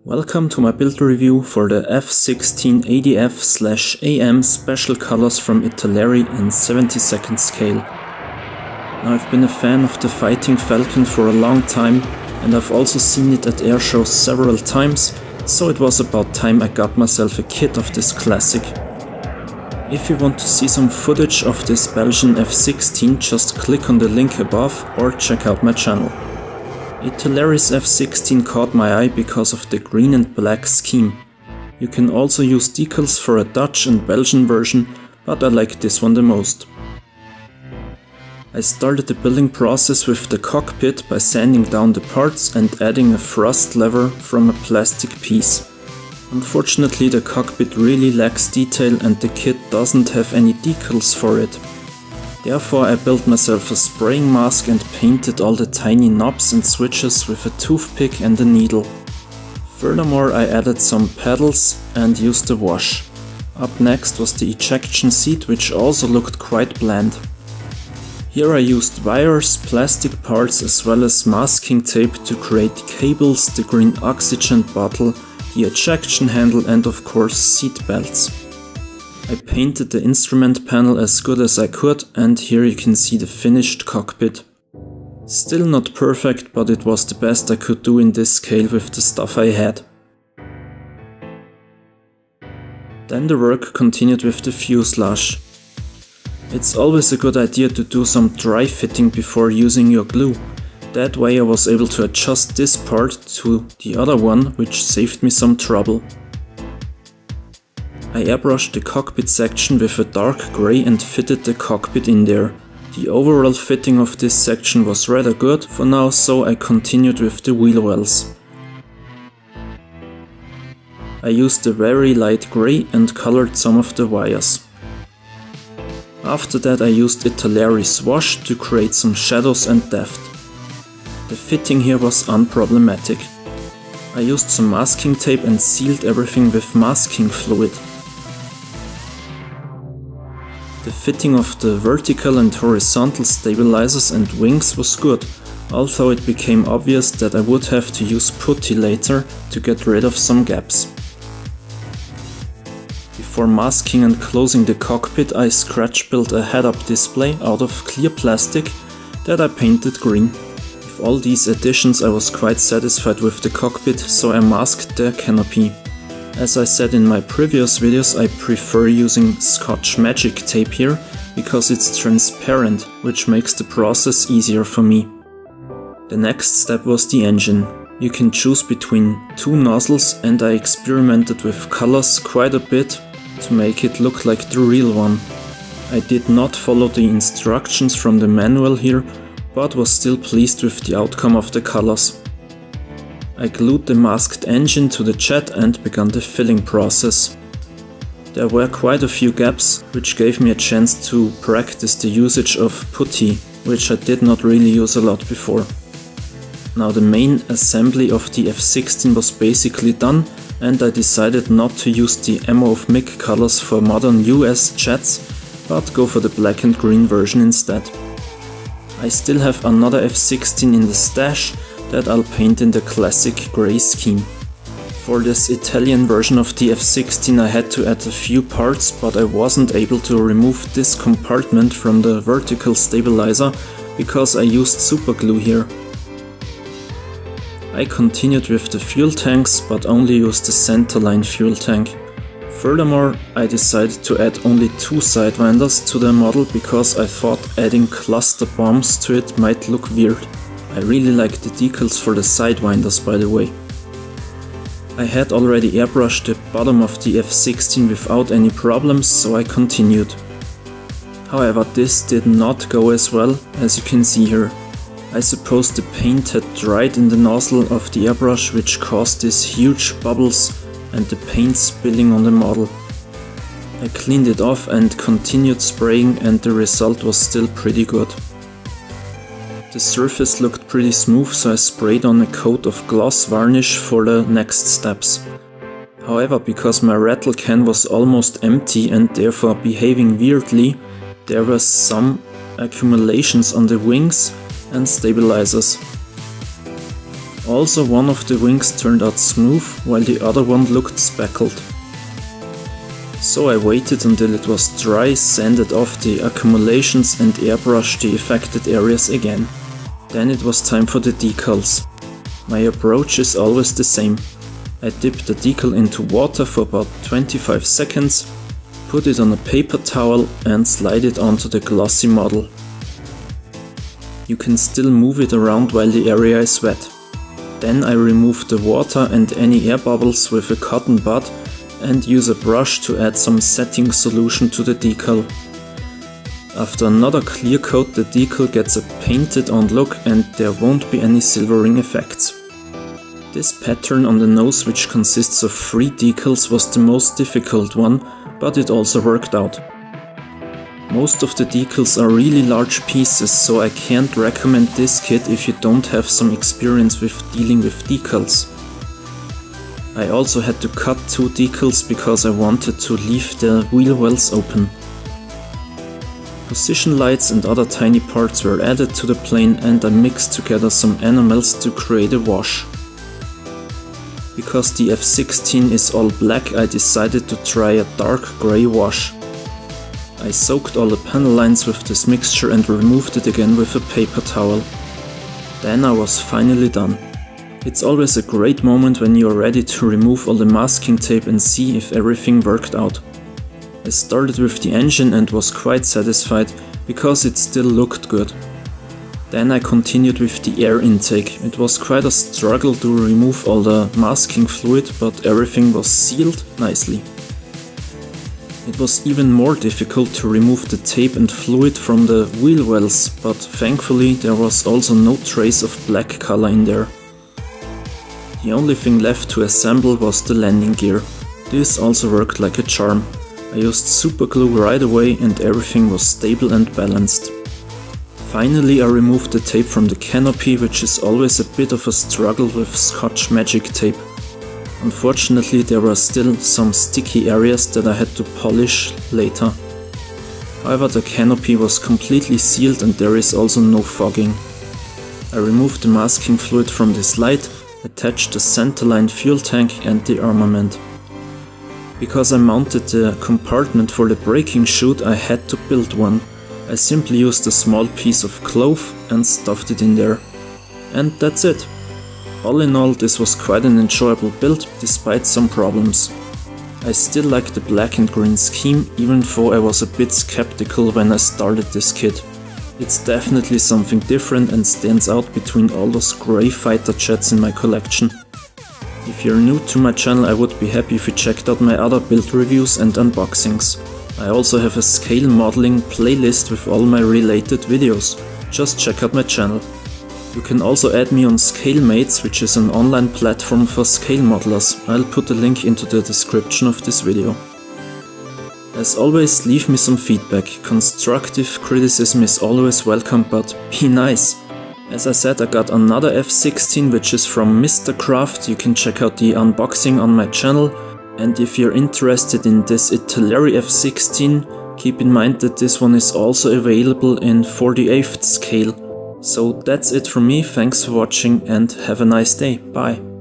Welcome to my build review for the F16ADF/AM Special Colors from Italeri in 70-second scale. Now, I've been a fan of the Fighting Falcon for a long time, and I've also seen it at air shows several times, so it was about time I got myself a kit of this classic. If you want to see some footage of this Belgian F16, just click on the link above or check out my channel. Italeri's F16 caught my eye because of the green and black scheme. You can also use decals for a Dutch and Belgian version, but I like this one the most. I started the building process with the cockpit by sanding down the parts and adding a thrust lever from a plastic piece. Unfortunately, the cockpit really lacks detail and the kit doesn't have any decals for it. Therefore, I built myself a spraying mask and painted all the tiny knobs and switches with a toothpick and a needle. Furthermore, I added some pedals and used a wash. Up next was the ejection seat, which also looked quite bland. Here I used wires, plastic parts as well as masking tape to create cables, the green oxygen bottle, the ejection handle and of course seat belts. I painted the instrument panel as good as I could, and here you can see the finished cockpit. Still not perfect, but it was the best I could do in this scale with the stuff I had. Then the work continued with the fuselage. It's always a good idea to do some dry fitting before using your glue. That way I was able to adjust this part to the other one, which saved me some trouble. I airbrushed the cockpit section with a dark grey and fitted the cockpit in there. The overall fitting of this section was rather good for now, so I continued with the wheel wells. I used a very light grey and colored some of the wires. After that I used Italeri's wash to create some shadows and depth. The fitting here was unproblematic. I used some masking tape and sealed everything with masking fluid. The fitting of the vertical and horizontal stabilizers and wings was good, although it became obvious that I would have to use putty later to get rid of some gaps. Before masking and closing the cockpit, I scratch built a head-up display out of clear plastic that I painted green. With all these additions I was quite satisfied with the cockpit, so I masked the canopy. As I said in my previous videos, I prefer using Scotch Magic tape here, because it's transparent, which makes the process easier for me. The next step was the engine. You can choose between two nozzles, and I experimented with colors quite a bit to make it look like the real one. I did not follow the instructions from the manual here, but was still pleased with the outcome of the colors. I glued the masked engine to the jet and began the filling process. There were quite a few gaps, which gave me a chance to practice the usage of putty, which I did not really use a lot before. Now the main assembly of the F16 was basically done, and I decided not to use the Ammo of Mick colors for modern US jets, but go for the black and green version instead. I still have another F16 in the stash that I'll paint in the classic grey scheme. For this Italian version of the F16 I had to add a few parts, but I wasn't able to remove this compartment from the vertical stabilizer because I used super glue here. I continued with the fuel tanks, but only used the centerline fuel tank. Furthermore, I decided to add only two sidewinders to the model because I thought adding cluster bombs to it might look weird. I really like the decals for the sidewinders, by the way. I had already airbrushed the bottom of the F16 without any problems, so I continued. However, this did not go as well, as you can see here. I suppose the paint had dried in the nozzle of the airbrush, which caused these huge bubbles and the paint spilling on the model. I cleaned it off and continued spraying, and the result was still pretty good. The surface looked pretty smooth, so I sprayed on a coat of gloss varnish for the next steps. However, because my rattle can was almost empty and therefore behaving weirdly, there were some accumulations on the wings and stabilizers. Also, one of the wings turned out smooth, while the other one looked speckled. So I waited until it was dry, sanded off the accumulations and airbrushed the affected areas again. Then it was time for the decals. My approach is always the same. I dip the decal into water for about 25 seconds, put it on a paper towel and slide it onto the glossy model. You can still move it around while the area is wet. Then I remove the water and any air bubbles with a cotton bud and use a brush to add some setting solution to the decal. After another clear coat, the decal gets a painted on look and there won't be any silvering effects. This pattern on the nose, which consists of 3 decals, was the most difficult one, but it also worked out. Most of the decals are really large pieces, so I can't recommend this kit if you don't have some experience with dealing with decals. I also had to cut 2 decals because I wanted to leave the wheel wells open. Position lights and other tiny parts were added to the plane and I mixed together some enamels to create a wash. Because the F-16 is all black, I decided to try a dark grey wash. I soaked all the panel lines with this mixture and removed it again with a paper towel. Then I was finally done. It's always a great moment when you are ready to remove all the masking tape and see if everything worked out. I started with the engine and was quite satisfied because it still looked good. Then I continued with the air intake. It was quite a struggle to remove all the masking fluid, but everything was sealed nicely. It was even more difficult to remove the tape and fluid from the wheel wells, but thankfully there was also no trace of black color in there. The only thing left to assemble was the landing gear. This also worked like a charm. I used super glue right away and everything was stable and balanced. Finally I removed the tape from the canopy, which is always a bit of a struggle with Scotch Magic tape. Unfortunately, there were still some sticky areas that I had to polish later. However, the canopy was completely sealed and there is also no fogging. I removed the masking fluid from this light, attached the centerline fuel tank and the armament. Because I mounted the compartment for the braking chute, I had to build one. I simply used a small piece of cloth and stuffed it in there. And that's it. All in all, this was quite an enjoyable build, despite some problems. I still like the black and green scheme, even though I was a bit skeptical when I started this kit. It's definitely something different and stands out between all those grey fighter jets in my collection. If you're new to my channel, I would be happy if you checked out my other build reviews and unboxings. I also have a scale modeling playlist with all my related videos. Just check out my channel. You can also add me on ScaleMates, which is an online platform for scale modelers. I'll put a link into the description of this video. As always, leave me some feedback. Constructive criticism is always welcome, but be nice. As I said, I got another F-16, which is from Mr. Craft. You can check out the unboxing on my channel. And if you're interested in this Italeri F-16, keep in mind that this one is also available in 48th scale. So that's it from me, thanks for watching and have a nice day, bye.